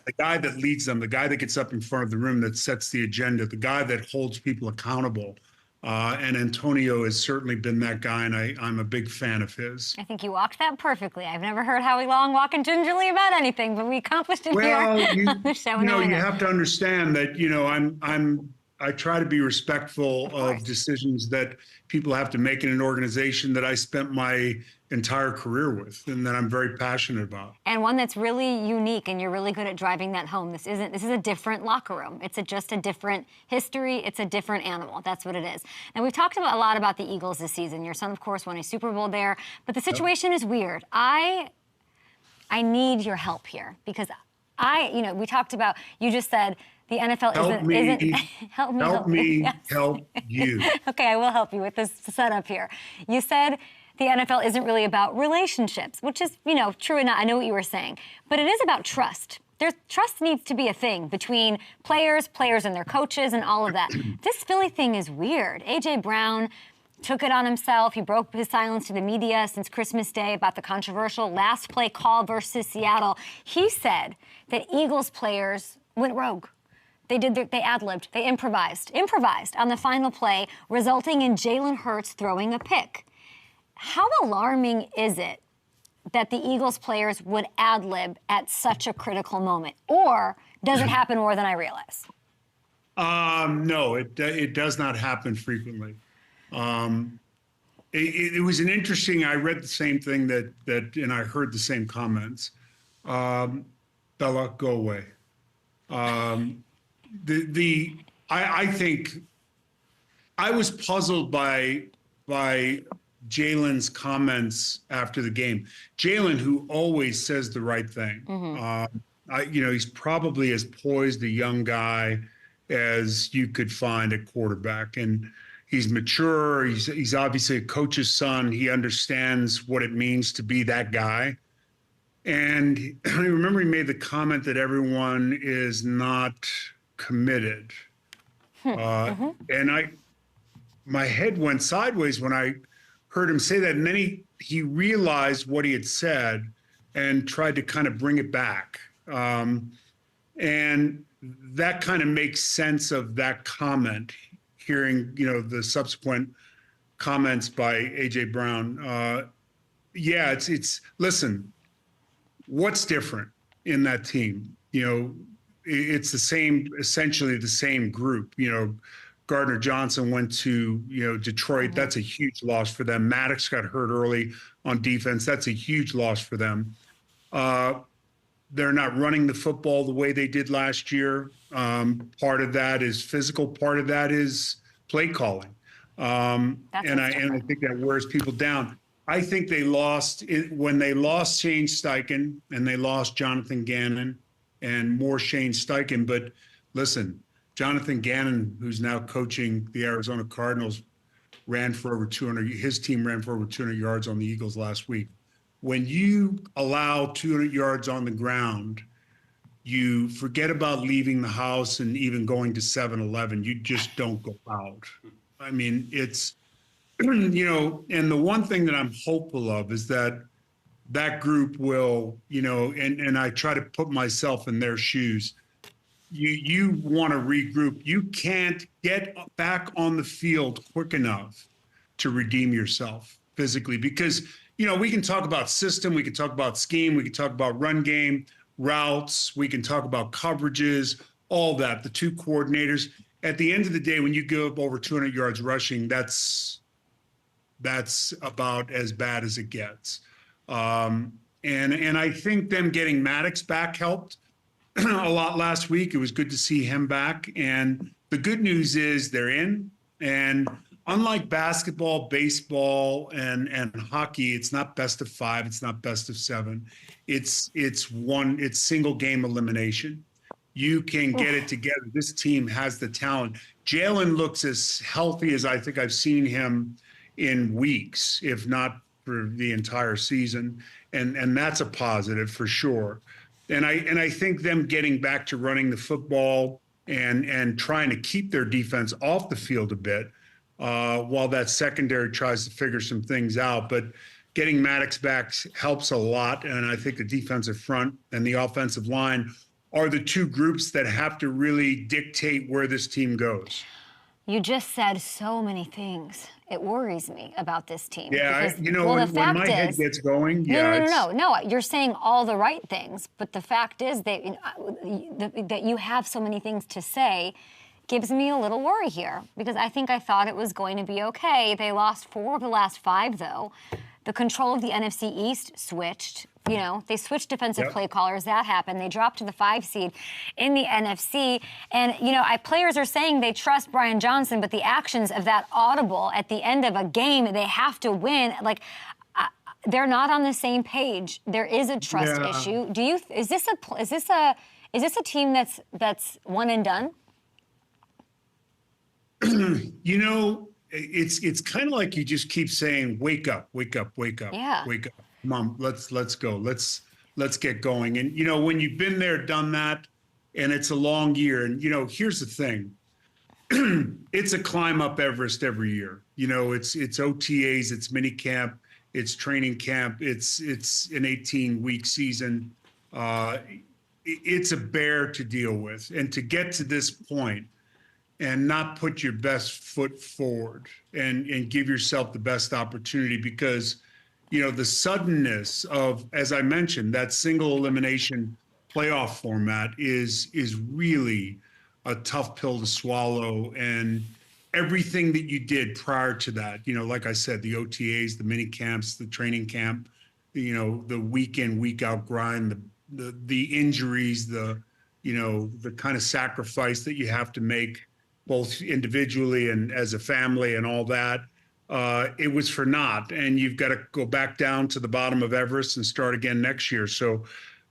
the guy that leads them, the guy that gets up in front of the room, that sets the agenda, the guy that holds people accountable. And Antonio has certainly been that guy, and I'm a big fan of his. I think you walked that perfectly. I've never heard Howie Long walking gingerly about anything, but we accomplished it here on the show. You have to understand that, you know, I try to be respectful of decisions that people have to make in an organization that I spent my entire career with and that I'm very passionate about. And one that's really unique, and you're really good at driving that home. This is a different locker room. It's just a different history. It's a different animal. That's what it is. And we've talked a lot about the Eagles this season. Your son, of course, won a Super Bowl there, but the situation is weird. I need your help here because we talked about, you just said, the NFL isn't help me yes. Help you. Okay, I will help you with this setup here. You said the NFL isn't really about relationships, which is, true enough. I know what you were saying, but it is about trust. Trust needs to be a thing between players and their coaches and all of that. This Philly thing is weird. A.J. Brown took it on himself. He broke his silence to the media since Christmas Day about the controversial last play call versus Seattle. He said that Eagles players went rogue. They ad-libbed, they improvised on the final play, resulting in Jalen Hurts throwing a pick. How alarming is it that the Eagles players would ad-lib at such a critical moment? Or does it happen more than I realize? No, it does not happen frequently. It was an interesting, I read the same thing and I heard the same comments. Bella, go away. I think I was puzzled by Jalen's comments after the game. Jalen, who always says the right thing, he's probably as poised a young guy as you could find at quarterback, and he's mature. He's obviously a coach's son. He understands what it means to be that guy. And I remember he made the comment that everyone is not committed. And my head went sideways when I heard him say that. And then he realized what he had said and tried to kind of bring it back. And that kind of makes sense of that comment, hearing, the subsequent comments by A.J. Brown. Listen, what's different in that team? It's essentially the same group. Gardner Johnson went to, Detroit. That's a huge loss for them. Maddox got hurt early on defense. That's a huge loss for them. They're not running the football the way they did last year. Part of that is physical. Part of that is play calling. And I think that wears people down. I think they lost when they lost Shane Steichen and they lost Jonathan Gannon and more Shane Steichen. But listen, Jonathan Gannon, who's now coaching the Arizona Cardinals, ran for over 200. His team ran for over 200 yards on the Eagles last week. When you allow 200 yards on the ground, you forget about leaving the house and even going to 7-Eleven. You just don't go out. I mean, it's, and the one thing that I'm hopeful of is that group will, and I try to put myself in their shoes. You want to regroup. You can't get back on the field quick enough to redeem yourself physically because, we can talk about system, we can talk about scheme, we can talk about run game, routes, we can talk about coverages, all that, the two coordinators. At the end of the day, when you go up over 200 yards rushing, that's about as bad as it gets. And I think them getting Maddox back helped a lot last week. It was good to see him back. And the good news is they're in. And unlike basketball, baseball, and hockey, it's not best of 5. It's not best of 7. It's single game elimination. You can get it together. This team has the talent. Jalen looks as healthy as I think I've seen him in weeks, if not for the entire season. And that's a positive for sure. And I think them getting back to running the football and trying to keep their defense off the field a bit while that secondary tries to figure some things out. But getting Maddox back helps a lot. And I think the defensive front and the offensive line are the two groups that have to really dictate where this team goes. You just said so many things. It worries me about this team. Yeah, because, when my head gets going, No. You're saying all the right things, but the fact is that that you have so many things to say gives me a little worry here, because I thought it was going to be okay. They lost 4 of the last 5, though. The control of the NFC East switched. They switched defensive play callers. That happened. They dropped to the 5 seed in the NFC. And, players are saying they trust Brian Johnson, but the actions of that audible at the end of a game, they have to win. They're not on the same page. There is a trust issue. Is this a team that's one and done? It's kind of like you just keep saying, wake up, wake up, wake up, wake up. Mom, let's go. Let's get going. And, when you've been there, done that, and it's a long year, and, here's the thing. It's a climb up Everest every year. It's OTAs, it's mini camp, it's training camp, it's an 18-week season. It's a bear to deal with. And to get to this point and not put your best foot forward and give yourself the best opportunity, because the suddenness of, as I mentioned, that single elimination playoff format is really a tough pill to swallow. And everything that you did prior to that, like I said, the OTAs, the mini camps, the training camp, the week in, week out grind, the injuries, the kind of sacrifice that you have to make both individually and as a family and all that. It was for naught, and you've got to go back down to the bottom of Everest and start again next year. So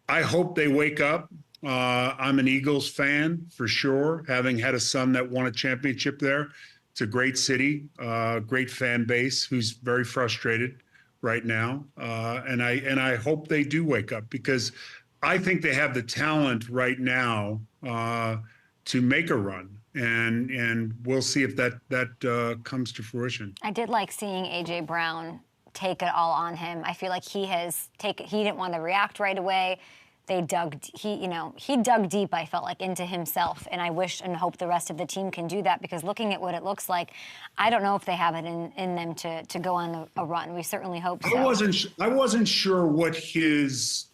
I hope they wake up. I'm an Eagles fan for sure, having had a son that won a championship there. It's a great city, great fan base who's very frustrated right now. And I hope they do wake up, because I think they have the talent right now to make a run. And we'll see if that comes to fruition. I did like seeing A.J. Brown take it all on him. I feel like he didn't want to react right away. He dug deep, I felt like, into himself. And I wish and hope the rest of the team can do that, because looking at what it looks like, I don't know if they have it in them to go on a run. We certainly hope so. I wasn't sure what his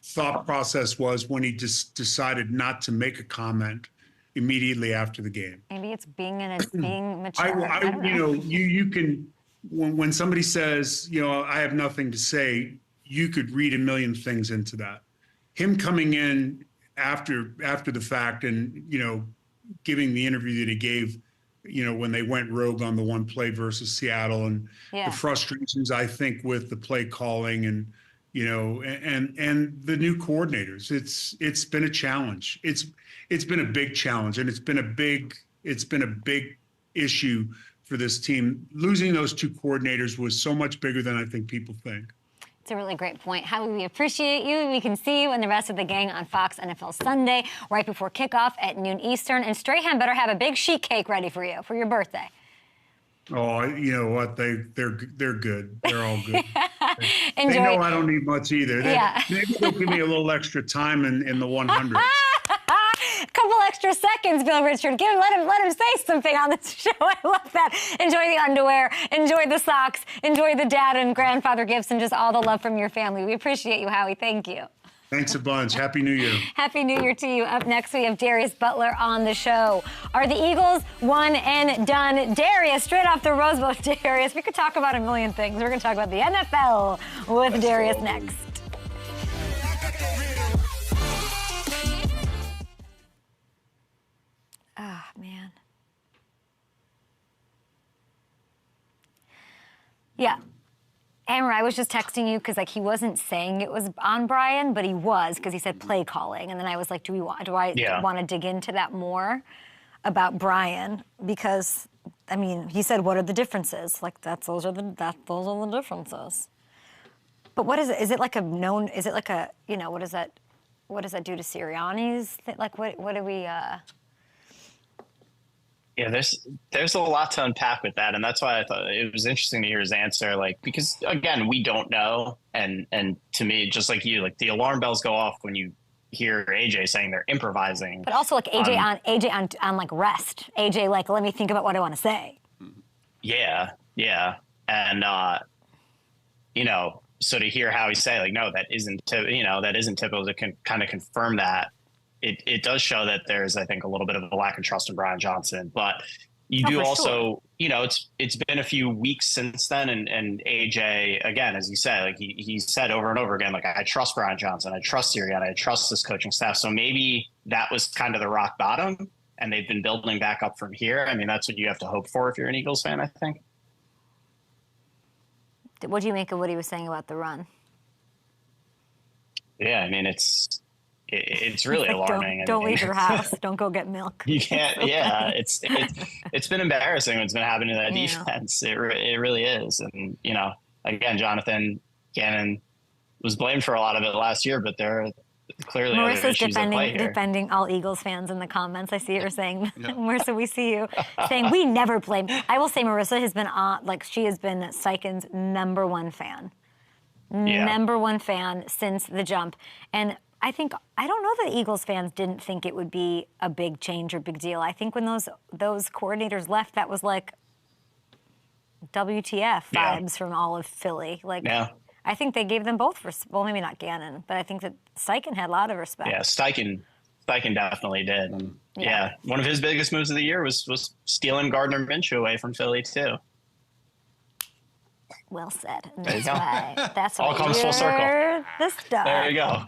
thought process was when he just decided not to make a comment immediately after the game. Maybe it's being mature. I don't know. You can, when somebody says, I have nothing to say, you could read a million things into that. Him coming in after the fact and, giving the interview that he gave, when they went rogue on the one play versus Seattle, and the frustrations, I think, with the play calling and the new coordinators. It's been a challenge. It's been a big challenge, and it's been a big issue for this team. Losing those 2 coordinators was so much bigger than I think people think. It's a really great point. Howie, we appreciate you. We can see you and the rest of the gang on Fox NFL Sunday, right before kickoff at noon Eastern. And Strahan better have a big sheet cake ready for you for your birthday. Oh, you know what? They're good. They're all good. Enjoy. They know I don't need much either. Maybe they'll give me a little extra time in the 100s. A couple extra seconds, Bill Richard. Let him say something on this show. I love that. Enjoy the underwear. Enjoy the socks. Enjoy the dad and grandfather gifts, and just all the love from your family. We appreciate you, Howie. Thank you. Thanks a bunch. Happy New Year. Happy New Year to you. Up next, we have Darius Butler on the show. Are the Eagles one and done? Darius, straight off the Rose Bowl. Darius, we could talk about a million things. We're going to talk about the NFL with Darius next. Ah, man. Yeah. Amber, I was just texting you because he wasn't saying it was on Brian, but he was, because he said play calling, and then I was like, do I want to dig into that more? about Brian because, I mean, he said, "What are the differences?" Like those are the differences. But what is it? Is it like a known? Is it like a what does that do to Sirianni's? Like what do we? Yeah, there's a lot to unpack with that, and that's why I thought it was interesting to hear his answer. Like, because again, we don't know, and to me, just like you, like the alarm bells go off when you hear AJ saying they're improvising. But also like AJ on like rest. AJ like, let me think about what I want to say. Yeah, and so to hear Howie say like, no, that isn't typical, to kind of confirm that. It does show that there's, I think, a little bit of a lack of trust in Brian Johnson. But you do also, it's been a few weeks since then. And AJ, again, as you said, like he said over and over again, like, I trust Brian Johnson. I trust Sirianni. I trust this coaching staff. So maybe that was kind of the rock bottom, and they've been building back up from here. I mean, that's what you have to hope for if you're an Eagles fan, I think. What do you make of what he was saying about the run? Yeah, I mean, it's really like, alarming. Don't leave your house. Don't go get milk. You can't. Yeah, it's been embarrassing what's been happening to that defense. It really is. And again, Jonathan Gannon was blamed for a lot of it last year, but there are clearly other issues at play here. Defending all Eagles fans in the comments. I see you're saying, Marissa, we see you saying we never blame. I will say Marissa has been she has been Steichen's number one fan. Number one fan since the jump. And I don't know that Eagles fans didn't think it would be a big change or big deal. I think when those coordinators left, that was like WTF vibes from all of Philly. I think they gave them both well, maybe not Gannon, but I think that Steichen had a lot of respect. Yeah, Steichen definitely did. And one of his biggest moves of the year was stealing Gardner Minshew away from Philly too. Well said. There you go. That's all comes full circle. The stuff. There you go.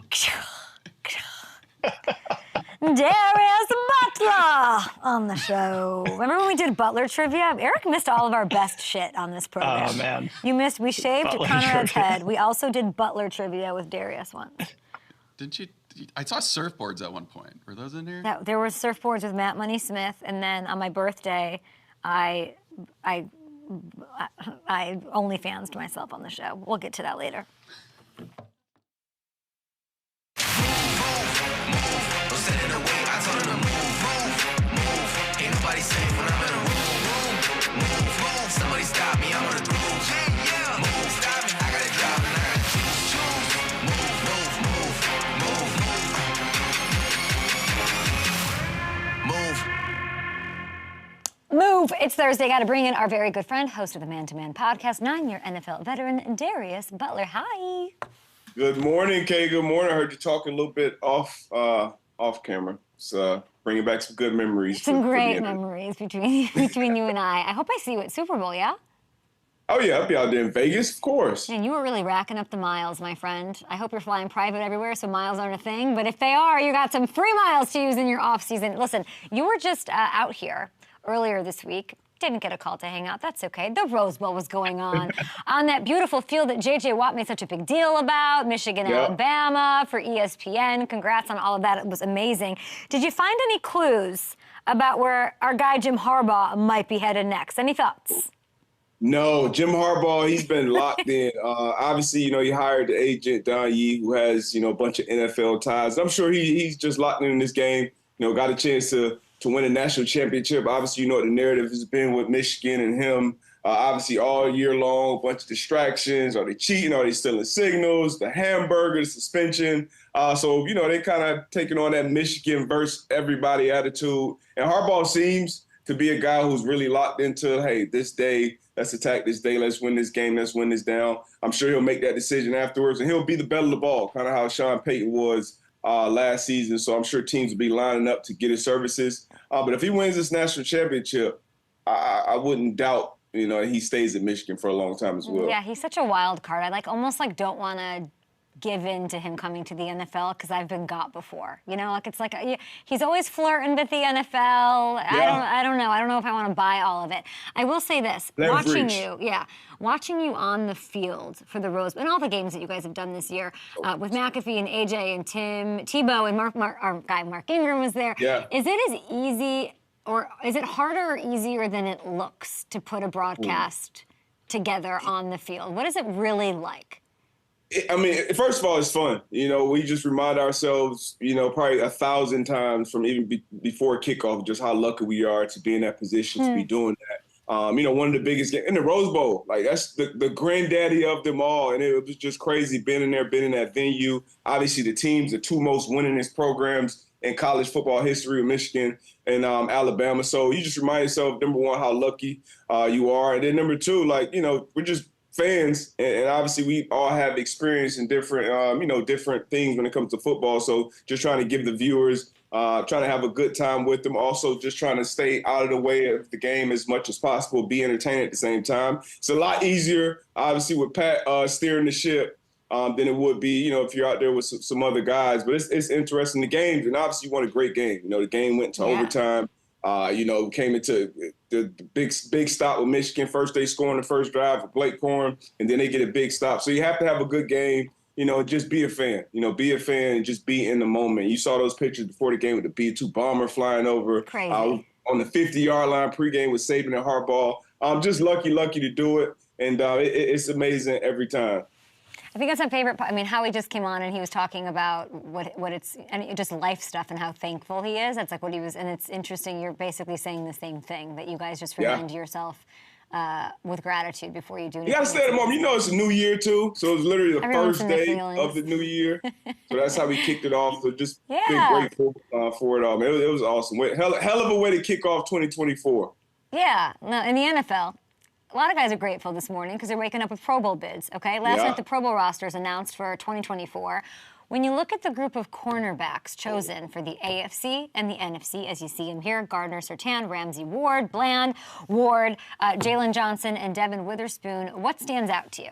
Darius Butler on the show. Remember when we did Butler trivia? Eric missed all of our best shit on this program. Oh, man. We shaved Butler Conrad's trivia. head. We also did Butler trivia with Darius once. Didn't you? I saw surfboards at one point. Were those in here? Yeah, there were surfboards with Matt Money Smith, and then on my birthday, I OnlyFansed myself on the show. We'll get to that later. Somebody stop me, I'm on the groove. Move, stop me, I got it dropping. I got choose. Move. It's Thursday. Got to bring in our very good friend, host of the Man to Man podcast, 9-year NFL veteran, Darius Butler. Hi. Good morning, Kay. Good morning. I heard you talking a little bit off camera. So bringing back some good memories. Some great memories between you and I. I hope I see you at Super Bowl, yeah? Oh, yeah. I'll be out there in Vegas, of course. And you were really racking up the miles, my friend. I hope you're flying private everywhere so miles aren't a thing. But if they are, you got some free miles to use in your off season. Listen, you were just out here earlier this week. Didn't get a call to hang out. That's okay. The Rose Bowl was going on that beautiful field that J.J. Watt made such a big deal about, Michigan, Alabama, for ESPN. Congrats on all of that. It was amazing. Did you find any clues about where our guy Jim Harbaugh might be headed next? Any thoughts? No, Jim Harbaugh, he's been locked in. Obviously, he hired the agent, Don Yee, who has, a bunch of NFL ties. I'm sure he's just locked in this game, got a chance to win a national championship. Obviously, what the narrative has been with Michigan and him. Obviously, all year long, a bunch of distractions. Are they cheating? Are they stealing signals? The hamburger, the suspension. So, they kind of taking on that Michigan versus everybody attitude. And Harbaugh seems to be a guy who's really locked into, hey, this day, let's attack this day. Let's win this game. Let's win this down. I'm sure he'll make that decision afterwards, and he'll be the belle of the ball, kind of how Sean Payton was last season. So I'm sure teams will be lining up to get his services. But if he wins this national championship, I wouldn't doubt, he stays at Michigan for a long time as well. Yeah, he's such a wild card. I almost don't want to give in to him coming to the NFL because I've been got before. He's always flirting with the NFL. Yeah. I don't know. I don't know if I want to buy all of it. I will say this: watching you on the field for the Rose and all the games that you guys have done this year with McAfee and AJ and Tim Tebow and Mark Ingram was there. Yeah. Is it as easy Or is it harder or easier than it looks to put a broadcast together on the field? What is it really like? I mean, first of all, it's fun. You know, we just remind ourselves, you know, probably 1,000 times from even before kickoff, just how lucky we are to be in that position, to be doing that. You know, one of the biggest games in the Rose Bowl, like that's the granddaddy of them all. And it was just crazy being in there, being in that venue. Obviously, the teams, the two most winningest programs in college football history, Michigan and Alabama. So you just remind yourself, number one, how lucky you are. And then number two, like, you know, we're just fans, and obviously we all have experience in different, you know, different things when it comes to football. So just trying to give the viewers, trying to have a good time with them. Also just trying to stay out of the way of the game as much as possible, be entertained at the same time. It's a lot easier, obviously, with Pat steering the ship than it would be, you know, if you're out there with some other guys. But it's interesting, the games, and obviously you won a great game. You know, the game went to overtime. You know, came into the big stop with Michigan. First, they score on the first drive with Blake Corum, and then they get a big stop. So you have to have a good game, you know, just be a fan. You know, be a fan and just be in the moment. You saw those pictures before the game with the B-2 bomber flying over. Crazy. On the 50-yard line pregame with Saban and Harbaugh. I'm just lucky to do it, and it's amazing every time. I think that's my favorite part. I mean, Howie just came on and he was talking about what it's, and just life stuff and how thankful he is. That's like what he was, and it's interesting. You're basically saying the same thing, that you guys just remind yourself with gratitude before you do anything. You gotta stay at the moment. You know, it's a new year too, so it's literally the first day of the new year. So that's how we kicked it off. So just been grateful for it all, man. It was awesome. Hell of a way to kick off 2024. Yeah, no, in the NFL. A lot of guys are grateful this morning because they're waking up with Pro Bowl bids, okay? Last night, the Pro Bowl roster is announced for 2024. When you look at the group of cornerbacks chosen for the AFC and the NFC, as you see them here, Gardner Surtain, Ramsey Ward, Bland, Ward, Jalen Johnson, and Devin Witherspoon, what stands out to you?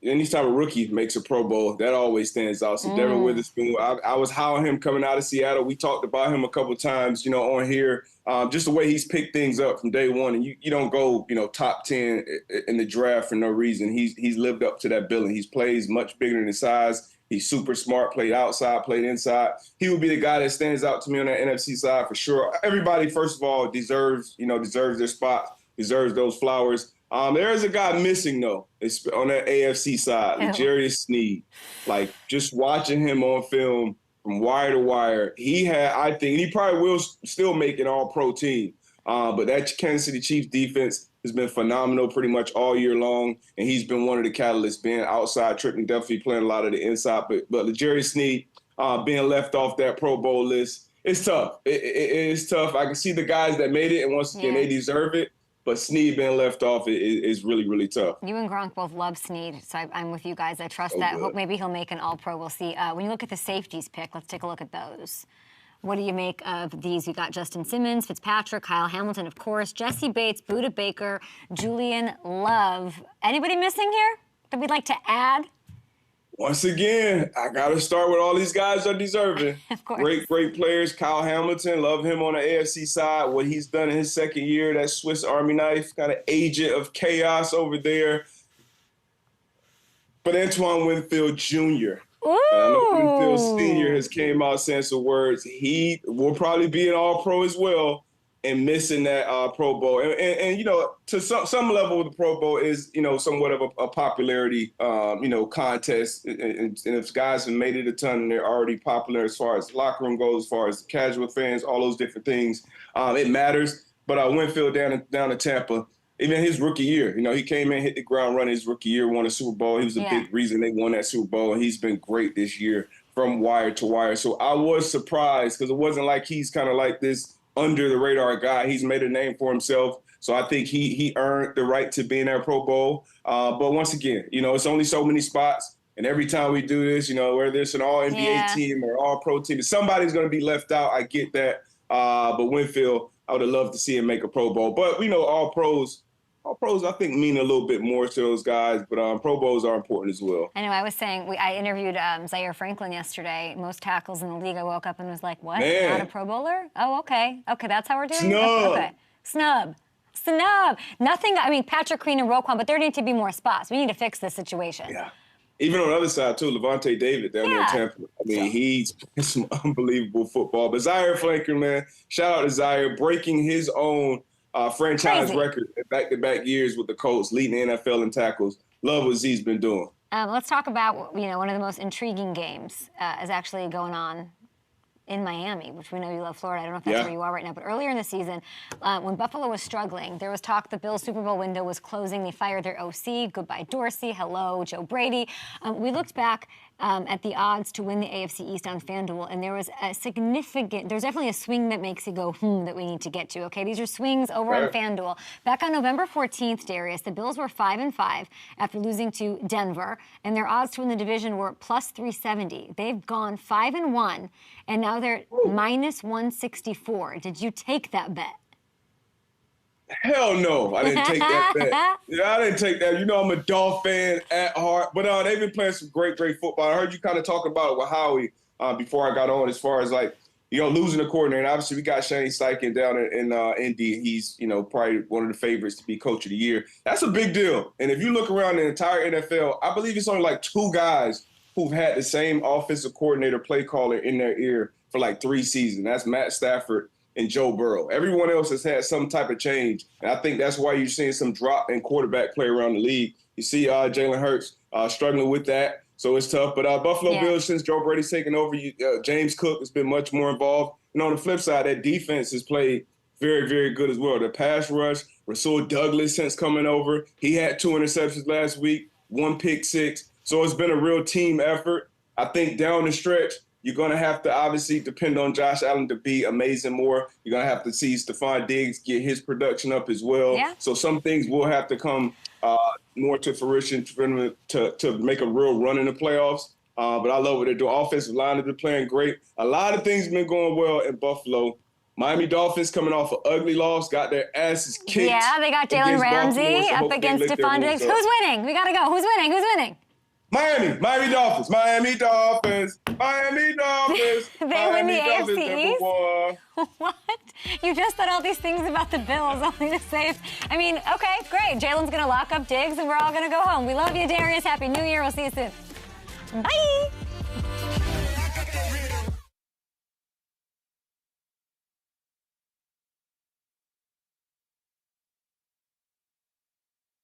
Anytime a rookie makes a Pro Bowl, that always stands out. So Devin Witherspoon, I was high on him coming out of Seattle. We talked about him a couple of times, you know, on here. Just the way he's picked things up from day one. And you don't go, you know, top 10 in the draft for no reason. He's lived up to that billing. He's plays much bigger than his size. He's super smart, played outside, played inside. He would be the guy that stands out to me on that NFC side for sure. Everybody, first of all, deserves their spot, deserves those flowers. There is a guy missing, though. It's on that AFC side, Darius Sneed. Like, just watching him on film from wire to wire, I think, he probably will still make an all-pro team. But that Kansas City Chiefs defense has been phenomenal pretty much all year long, and he's been one of the catalysts, being outside, tripping, definitely playing a lot of the inside. But Darius Sneed being left off that Pro Bowl list, it's tough. It is tough. I can see the guys that made it, and once again, they deserve it. But Sneed being left off is really, really tough. You and Gronk both love Sneed, so I'm with you guys. I trust that. Hope maybe he'll make an All-Pro. We'll see. When you look at the safeties pick, let's take a look at those. What do you make of these? You got Justin Simmons, Fitzpatrick, Kyle Hamilton, of course, Jesse Bates, Budda Baker, Julian Love. Anybody missing here that we'd like to add? Once again, I got to start with all these guys are deserving. Of course. Great players. Kyle Hamilton, love him on the AFC side. What he's done in his second year, that Swiss Army knife, kind of agent of chaos over there. But Antoine Winfield Jr. Winfield Sr. has came out saying some words. He will probably be an All-Pro as well, and missing that Pro Bowl. And you know, to some level, the Pro Bowl is, you know, somewhat of a popularity, you know, contest. And if guys have made it a ton and they're already popular as far as locker room goes, as far as casual fans, all those different things, it matters. But Winfield down to Tampa, even his rookie year, you know, he came in, hit the ground running his rookie year, won a Super Bowl. He was a big reason they won that Super Bowl, and he's been great this year from wire to wire. So I was surprised because it wasn't like he's kind of like this under the radar guy. He's made a name for himself. So I think he earned the right to be in that Pro Bowl. But once again, you know, it's only so many spots. And every time we do this, you know, whether it's an all-NBA team or all-pro team, somebody's going to be left out. I get that. But Winfield, I would have loved to see him make a Pro Bowl. But we know all pros, I think, mean a little bit more to those guys. But Pro Bowls are important as well. I know. I was saying, I interviewed Zaire Franklin yesterday, most tackles in the league. I woke up and was like, what? Man. Not a Pro Bowler? Oh, okay. Okay, that's how we're doing it? Snub. Okay. Snub. Nothing. I mean, Patrick Queen and Roquan, but there need to be more spots. We need to fix this situation. Yeah. even on the other side too, Levante David down there in Tampa. I mean, he's playing some unbelievable football. But Zaire Franklin, man, shout out to Zaire, breaking his own franchise record in back-to-back years with the Colts, leading the NFL in tackles. Love what Z's been doing. Let's talk about, one of the most intriguing games is actually going on in Miami, which we know you love Florida. I don't know if that's where you are right now, but earlier in the season, when Buffalo was struggling, there was talk the Bills' Super Bowl window was closing. They fired their OC. Goodbye, Dorsey. Hello, Joe Brady. We looked back at the odds to win the AFC East on FanDuel, and there was there's definitely a swing that makes you go, that we need to get to, okay? These are swings over on FanDuel. Back on November 14th, Darius, the Bills were 5-5 after losing to Denver, and their odds to win the division were plus 370. They've gone 5-1, and now they're minus 164. Did you take that bet? Hell no, I didn't take that bet. I didn't take that. I'm a Dolphin fan at heart. But they've been playing some great football. I heard you kind of talk about it with Howie before I got on as far as, losing the coordinator. And obviously, we got Shane Steichen down in Indy. He's, probably one of the favorites to be coach of the year. That's a big deal. And if you look around the entire NFL, I believe it's only 2 guys who've had the same offensive coordinator play caller in their ear for 3 seasons. That's Matt Stafford and Joe Burrow. Everyone else has had some type of change. And I think that's why you're seeing some drop in quarterback play around the league. You see Jalen Hurts struggling with that. So it's tough. But Buffalo Bills, since Joe Brady's taken over, James Cook has been much more involved. And on the flip side, that defense has played very, very good as well. The pass rush, Rasul Douglas since coming over, he had 2 interceptions last week, 1 pick 6. So it's been a real team effort. I think down the stretch, you're going to have to obviously depend on Josh Allen to be amazing more. You're going to have to see Stephon Diggs get his production up as well. Yeah. So some things will have to come more to fruition to make a real run in the playoffs. But I love what they're doing. Offensive line has been playing great. A lot of things have been going well in Buffalo. Miami Dolphins coming off an ugly loss, got their asses kicked. Yeah, they got Jalen Ramsey up against Stephon Diggs. Who's winning? We got to go. Who's winning? Miami Dolphins. They win the AFC East? What? You just said all these things about the Bills, only to say, okay, great. Jalen's going to lock up Diggs, and we're all going to go home. We love you, Darius. Happy New Year. We'll see you soon. Bye.